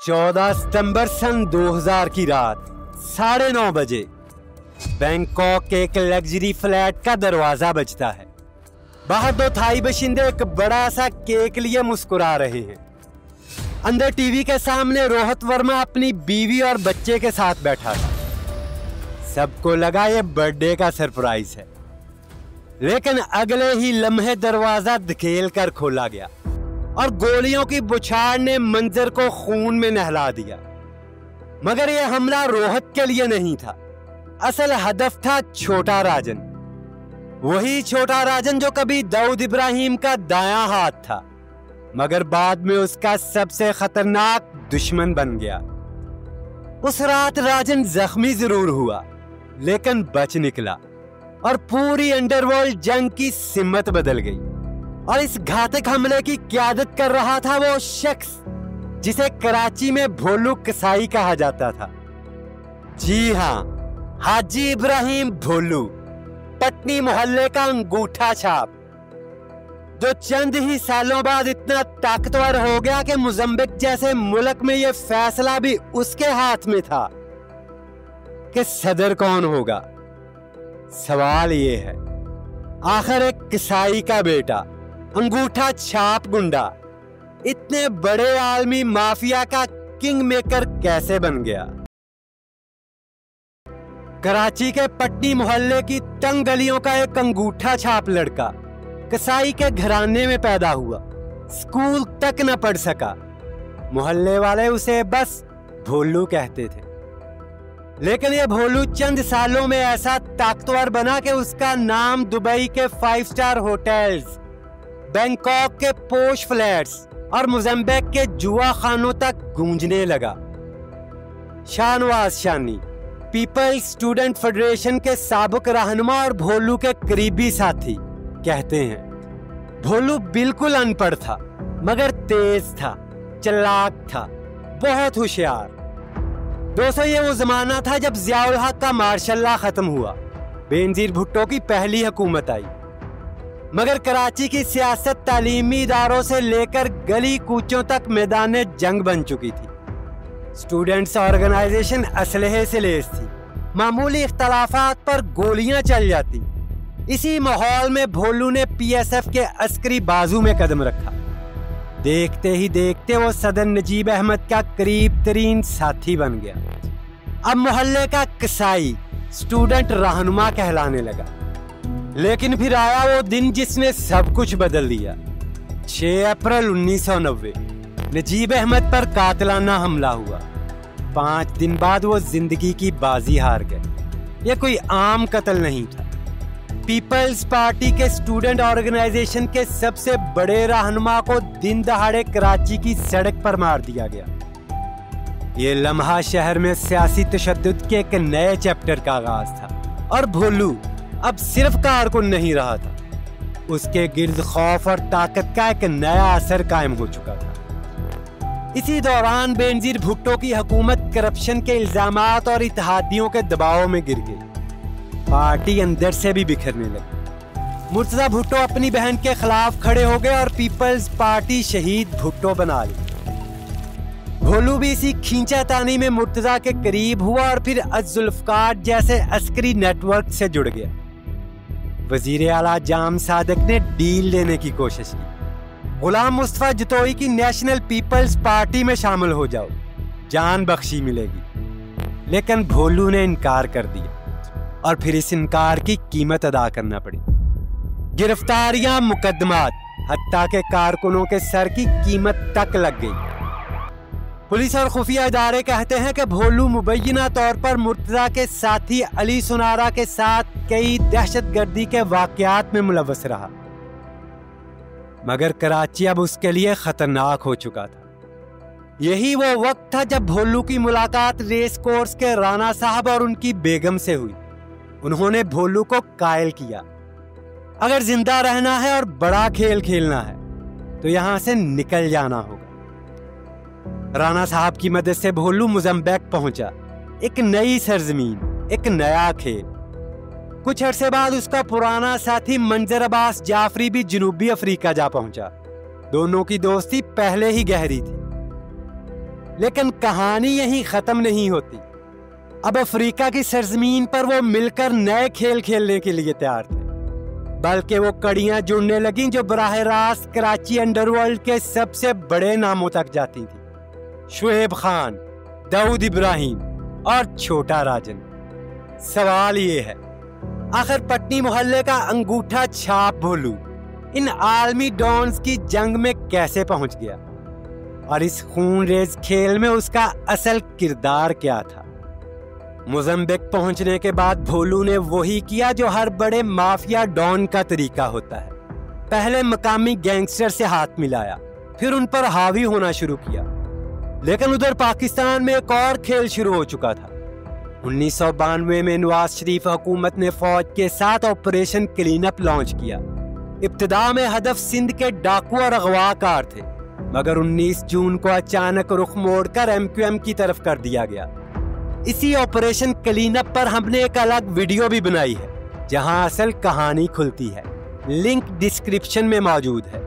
14 सितंबर सन 2000 की रात 9:30 बजे बैंकॉक के एक लग्जरी फ्लैट का दरवाजा बजता है। बाहर दो थाई बाशिंदे एक बड़ा सा केक लिए मुस्कुरा रहे हैं। अंदर टीवी के सामने रोहित वर्मा अपनी बीवी और बच्चे के साथ बैठा था। सबको लगा ये बर्थडे का सरप्राइज है, लेकिन अगले ही लम्हे दरवाजा धकेल कर खोला गया और गोलियों की बौछार ने मंजर को खून में नहला दिया। मगर यह हमला रोहित के लिए नहीं था। असल हदफ था छोटा राजन, वही छोटा राजन जो कभी दाऊद इब्राहिम का दायां हाथ था, मगर बाद में उसका सबसे खतरनाक दुश्मन बन गया। उस रात राजन जख्मी जरूर हुआ, लेकिन बच निकला और पूरी अंडरवर्ल्ड जंग की सिमत बदल गई। और इस घातक हमले की क़यादत कर रहा था वो शख्स जिसे कराची में भोलू कसाई कहा जाता था। जी हाँ, हाजी इब्राहिम भोलू, पटनी मोहल्ले का अंगूठा छाप, जो चंद ही सालों बाद इतना ताकतवर हो गया कि मोज़म्बिक जैसे मुल्क में यह फैसला भी उसके हाथ में था कि सदर कौन होगा। सवाल ये है, आखिर एक कसाई का बेटा, अंगूठा छाप गुंडा, इतने बड़े आलमी माफिया का किंग मेकर कैसे बन गया? कराची के पटनी मोहल्ले की तंग गलियों का एक अंगूठा छाप लड़का कसाई के घराने में पैदा हुआ, स्कूल तक न पढ़ सका। मोहल्ले वाले उसे बस भोलू कहते थे। लेकिन ये भोलू चंद सालों में ऐसा ताकतवर बना कि उसका नाम दुबई के 5 स्टार होटल्स, बैंकॉक के पोश फ्लैट्स और मोज़म्बिक के जुआ खानों तक गूंजने लगा। शाहनवाज शानी, पीपल्स स्टूडेंट फेडरेशन के साबुक रहनुमा और भोलू के करीबी साथी, कहते हैं भोलू बिल्कुल अनपढ़ था, मगर तेज था, चालाक था, बहुत होशियार। दोस्तों, ये वो जमाना था जब ज़ियाउल हक का मार्शल लॉ खत्म हुआ, बेनज़ीर भुट्टो की पहली हुकूमत आई। मगर कराची की सियासत तालीमी इदारों से लेकर गली कूचों तक मैदान जंग बन चुकी थी। स्टूडेंट्स ऑर्गेनाइजेशन असलहे से लैस थी, मामूली इख्तलाफात पर गोलियां चल जाती। इसी माहौल में भोलू ने PSF के अस्करी बाजू में कदम रखा। देखते ही देखते वो सदर नजीब अहमद का करीब तरीन साथी बन गया। अब मोहल्ले का कसाई, स्टूडेंट रहनुमा कहलाने लगा। लेकिन फिर आया वो दिन जिसने सब कुछ बदल दिया। 6 अप्रैल 1990 नजीब अहमद पर कातिलाना हमला हुआ। 5 दिन बाद वो जिंदगी की बाजी हार गए। ये कोई आम कत्ल नहीं था। पीपल्स पार्टी के स्टूडेंट ऑर्गेनाइजेशन के सबसे बड़े रहनुमा को दिन दहाड़े कराची की सड़क पर मार दिया गया। ये लम्हा शहर में सियासी तशद्दुद के एक नए चैप्टर का आगाज था और भोलू अब सिर्फ कारकुन नहीं रहा था, उसके गिर्द खौफ और ताकत का एक नया असर कायम हो चुका था। इसी दौरान बेनज़ीर भुट्टो की हुकूमत करप्शन के इल्जामात और इत्तेहादियों के दबाव में गिर गई। पार्टी अंदर से भी बिखरने लगी। मुर्तजा भुट्टो अपनी बहन के खिलाफ खड़े हो गए और पीपल्स पार्टी शहीद भुट्टो बना ली। भोलू भी इसी खींचातानी में मुर्तजा के करीब हुआ और फिर अज़जुल्फ़कार जैसे अस्करी नेटवर्क से जुड़ गया। वजीर आला जाम सादिक ने डील लेने की कोशिश की। गुलाम मुस्तफा जतोई की नेशनल पीपल्स पार्टी में शामिल हो जाओ, जान बख्शी मिलेगी। लेकिन भोलू ने इनकार कर दिया और फिर इस इनकार की कीमत अदा करना पड़ी। गिरफ्तारियां, मुकदमात, हत्ता के कारकुनों के सर की कीमत तक लग गई। पुलिस और खुफिया इदारे कहते हैं कि भोलू मुबैना तौर पर मुर्तजा के साथी अली सुनारा के साथ कई दहशतगर्दी के वाकयात में मुलव्वस रहा। मगर कराची अब उसके लिए खतरनाक हो चुका था। यही वो वक्त था जब भोलू की मुलाकात रेस कोर्स के राणा साहब और उनकी बेगम से हुई। उन्होंने भोलू को कायल किया, अगर जिंदा रहना है और बड़ा खेल खेलना है तो यहां से निकल जाना होगा। राणा साहब की मदद से भोलू मोज़म्बिक पहुंचा। एक नई सरजमीन, एक नया खेल। कुछ अरसे बाद उसका पुराना साथी मंजर अब्बास जाफरी भी जनूबी अफ्रीका जा पहुंचा। दोनों की दोस्ती पहले ही गहरी थी। लेकिन कहानी यहीं खत्म नहीं होती। अब अफ्रीका की सरजमीन पर वो मिलकर नए खेल खेलने के लिए तैयार थे, बल्कि वो कड़ियां जुड़ने लगीं जो बराह रास्त कराची अंडरवर्ल्ड के सबसे बड़े नामों तक जाती थी। शुएब खान, दाऊद इब्राहिम और छोटा राजन। सवाल ये है, आखिर पटनी मोहल्ले का अंगूठा छाप भोलू इन आलमी डॉन्स की जंग में कैसे पहुंच गया, और इस खूनरेज खेल में उसका असल किरदार क्या था? मोज़म्बिक पहुंचने के बाद भोलू ने वही किया जो हर बड़े माफिया डॉन का तरीका होता है। पहले मकामी गैंगस्टर से हाथ मिलाया, फिर उन पर हावी होना शुरू किया। लेकिन उधर पाकिस्तान में एक और खेल शुरू हो चुका था। 1992 में नवाज शरीफ हुकूमत ने फौज के साथ ऑपरेशन क्लीन अप लॉन्च किया। इब्तिदा में हदफ सिंध के डाकू और अगवाकार थे, मगर 19 जून को अचानक रुख मोड़कर MQM की तरफ कर दिया गया। इसी ऑपरेशन क्लीन अप पर हमने एक अलग वीडियो भी बनाई है, जहां असल कहानी खुलती है। लिंक डिस्क्रिप्शन में मौजूद है।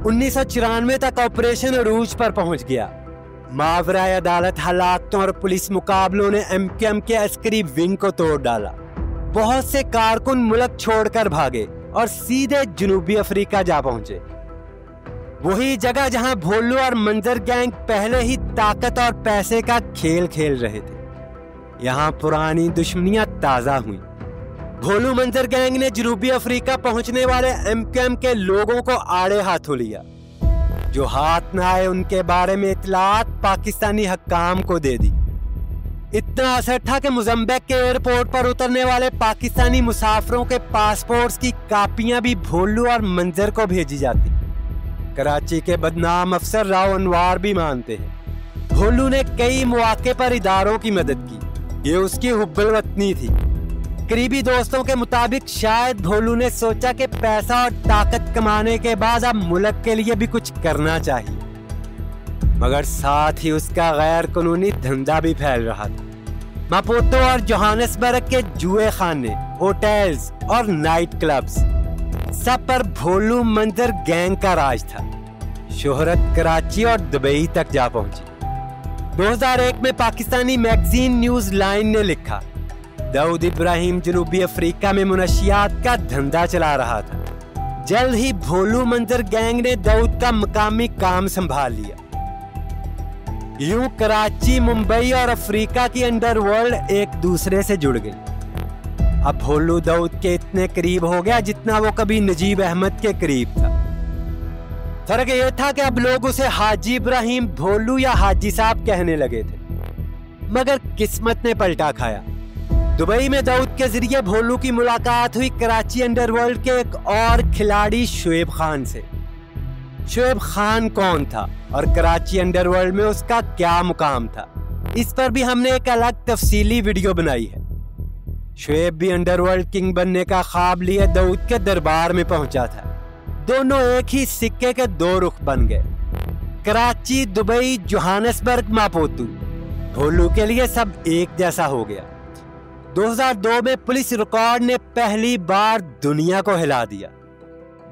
1994 तक ऑपरेशन अरूज पर पहुंच गया। मावरा अदालत हलाकतों और पुलिस मुकाबलों ने MQM के अस्करी विंग को तोड़ डाला। बहुत से कारकुन मुल्क छोड़कर भागे और सीधे जनूबी अफ्रीका जा पहुंचे, वही जगह जहां भोलू और मंजर गैंग पहले ही ताकत और पैसे का खेल खेल रहे थे। यहाँ पुरानी दुश्मनियां ताजा हुई। भोलू मंजर गैंग ने जनूबी अफ्रीका पहुंचने वाले MQM के लोगों को आड़े हाथों लिया। जो हाथ न आए उनके बारे में इतलात पाकिस्तानी हक्काम को दे दी। इतना असर था कि मोज़म्बिक के एयरपोर्ट पर उतरने वाले पाकिस्तानी मुसाफिरों के पासपोर्ट्स की कापियां भी भोलू और मंजर को भेजी जाती। कराची के बदनाम अफसर राव अनवार भी मानते हैं भोलू ने कई मौके पर इदारों की मदद की। ये उसकी हुब्बुल वतनी थी। करीबी दोस्तों के मुताबिक शायद भोलू ने सोचा कि पैसा और ताकत कमाने के बाद अब मुल्क के लिए भी कुछ करना चाहिए, मगर साथ ही उसका गैर कानूनी धंधा भी फैल रहा था। मापुतो और जोहानिसबर्ग के जुए खाने, होटल्स और नाइट क्लब्स, सब पर भोलू मंजर गैंग का राज था। शोहरत कराची और दुबई तक जा पहुंची। 2001 में पाकिस्तानी मैगजीन न्यूज लाइन ने लिखा, दाऊद इब्राहिम जनूबी अफ्रीका में मुनशियात का धंधा चला रहा था। जल्द ही भोलू मंजर गैंग ने दाऊद का मकामी काम संभाल लिया। यूं कराची, मुंबई और अफ्रीका की अंडरवर्ल्ड एक दूसरे से जुड़ गई। अब भोलू दाऊद के इतने करीब हो गया जितना वो कभी नजीब अहमद के करीब था। फर्क ये था कि अब लोग उसे हाजी इब्राहिम भोलू या हाजी साहब कहने लगे थे। मगर किस्मत ने पलटा खाया। दुबई में दाऊद के जरिए भोलू की मुलाकात हुई कराची अंडरवर्ल्ड के एक और खिलाड़ी शुएब खान से। शुएब खान कौन था और कराची अंडरवर्ल्ड में उसका क्या मुकाम था, इस पर भी हमने एक अलग तफसीली वीडियो बनाई है। शुएब भी अंडरवर्ल्ड किंग बनने का ख्वाब लिए दाऊद के दरबार में पहुंचा था। दोनों एक ही सिक्के के दो रुख बन गए। कराची, दुबई, जोहानिसबर्ग, मापुतो, भोलू के लिए सब एक जैसा हो गया। 2002 में पुलिस रिकॉर्ड ने पहली बार दुनिया को हिला दिया।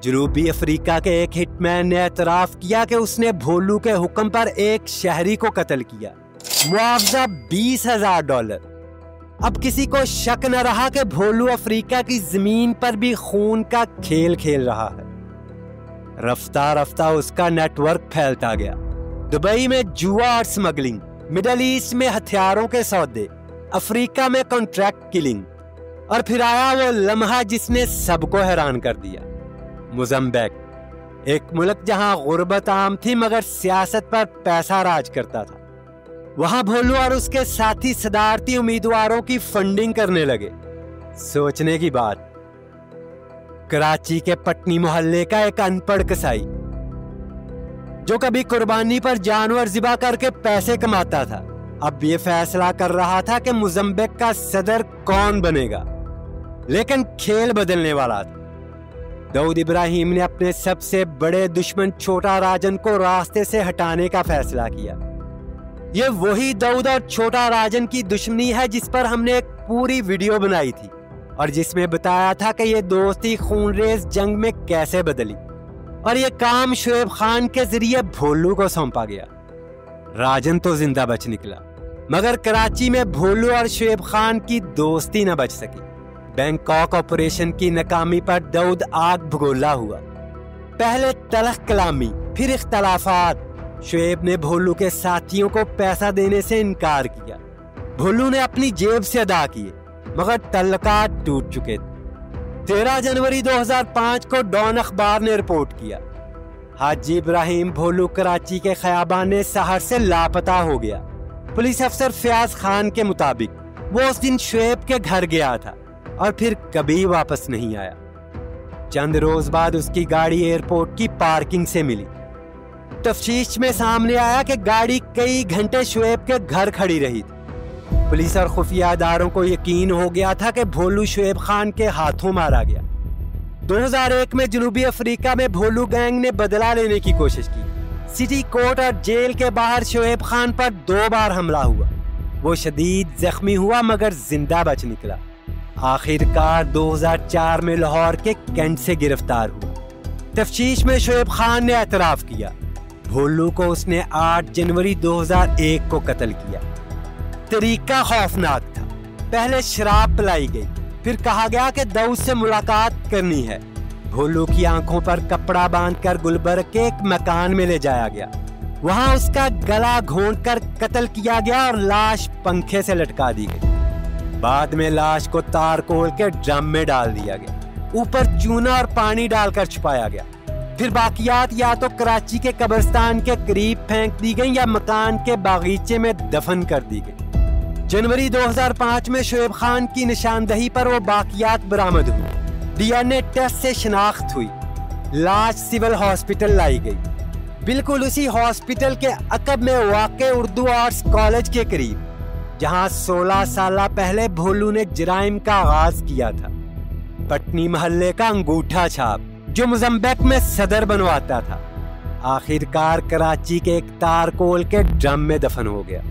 जनूबी अफ्रीका के एक हिटमैन ने एतराफ किया कि उसने भोलू के हुक्म पर एक शहरी को कत्ल किया। मुआवजा $20,000। अब किसी को शक न रहा कि भोलू अफ्रीका की जमीन पर भी खून का खेल खेल रहा है। रफ्ता रफ्ता उसका नेटवर्क फैलता गया। दुबई में जुआ और स्मगलिंग, मिडल ईस्ट में हथियारों के सौदे, अफ्रीका में कॉन्ट्रैक्ट किलिंग, और फिर आया वो लम्हा जिसने सबको हैरान कर दिया। मोज़म्बिक, एक मुल्क जहां गुर्बत आम थी मगर सियासत पर पैसा राज करता था। वहां भोलू और उसके साथी सदारती उम्मीदवारों की फंडिंग करने लगे। सोचने की बात, कराची के पटनी मोहल्ले का एक अनपढ़ कसाई जो कभी कुर्बानी पर जानवर ज़िबा करके पैसे कमाता था, अब ये फैसला कर रहा था कि मोज़म्बिक का सदर कौन बनेगा। लेकिन खेल बदलने वाला था। दाऊद इब्राहिम ने अपने सबसे बड़े दुश्मन छोटा राजन को रास्ते से हटाने का फैसला किया। ये वही दाऊद और छोटा राजन की दुश्मनी है जिस पर हमने एक पूरी वीडियो बनाई थी और जिसमें बताया था कि ये दोस्ती खूनरेज जंग में कैसे बदली, और ये काम शुएब खान के जरिए भोलू को सौंपा गया। राजन तो जिंदा बच निकला, मगर कराची में भोलू और शुएब खान की दोस्ती न बच सकी। बैंकॉक ऑपरेशन की नाकामी पर दाऊद आग भगोला हुआ। पहले तलख कलामी, फिर इख्तलाफात। शुएब ने भोलू के साथियों को पैसा देने से इनकार किया। भोलू ने अपनी जेब से अदा किए, मगर तल्लुकात टूट चुके थे। 13 जनवरी 2005 को डॉन अखबार ने रिपोर्ट किया, हाजी इब्राहिम भोलू कराची के खयाबान सहर से लापता हो गया। पुलिस अफसर फयाज खान के मुताबिक वो उस दिन शुएब के घर गया था और फिर कभी वापस नहीं आया। चंद रोज बाद उसकी गाड़ी एयरपोर्ट की पार्किंग से मिली। तफ्तीश में सामने आया कि गाड़ी कई घंटे शुएब के घर खड़ी रही थी। पुलिस और खुफिया इदारों को यकीन हो गया था कि भोलू शुएब खान के हाथों मारा गया। 2001 में जनूबी अफ्रीका में भोलू गैंग ने बदला लेने की कोशिश की। सिटी कोर्ट और जेल के बाहर शुएब खान पर 2 बार हमला हुआ। वो शदीद जख्मी हुआ मगर जिंदा बच निकला। आखिरकार 2004 में लाहौर के कैंट से गिरफ्तार हुआ। तफ्तीश में शुएब खान ने एतराफ किया, भोलू को उसने 8 जनवरी 2001 को कत्ल किया। तरीका खौफनाक था। पहले शराब पिलाई गई, फिर कहा गया कि दाऊद से मुलाकात करनी है। भोलू की आंखों पर कपड़ा बांधकर गुलबर्ग के एक मकान में ले जाया गया। वहां उसका गला घोंटकर कत्ल किया गया और लाश पंखे से लटका दी गई। बाद में लाश को तारकोल के ड्रम में डाल दिया गया, ऊपर चूना और पानी डालकर छुपाया गया। फिर बाकियात या तो कराची के कब्रिस्तान के करीब फेंक दी गई या मकान के बागीचे में दफन कर दी गई। जनवरी 2005 में शुएब खान की निशानदही पर वो बाकियात बरामद हुई। डीएनए टेस्ट से शिनाख्त हुई। लाश सिविल हॉस्पिटल लाई गई, बिल्कुल उसी हॉस्पिटल के अकब में वाक़े उर्दू आर्ट्स कॉलेज के करीब, जहां 16 साल पहले भोलू ने जराइम का आगाज किया था। पटनी मोहल्ले का अंगूठा छाप जो मोज़म्बिक में सदर बनवाता था, आखिरकार कराची के एक तारकोल के ड्रम में दफन हो गया।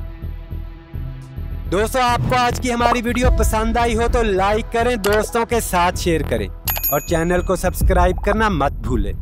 दोस्तों, आपको आज की हमारी वीडियो पसंद आई हो तो लाइक करें, दोस्तों के साथ शेयर करें और चैनल को सब्सक्राइब करना मत भूलें।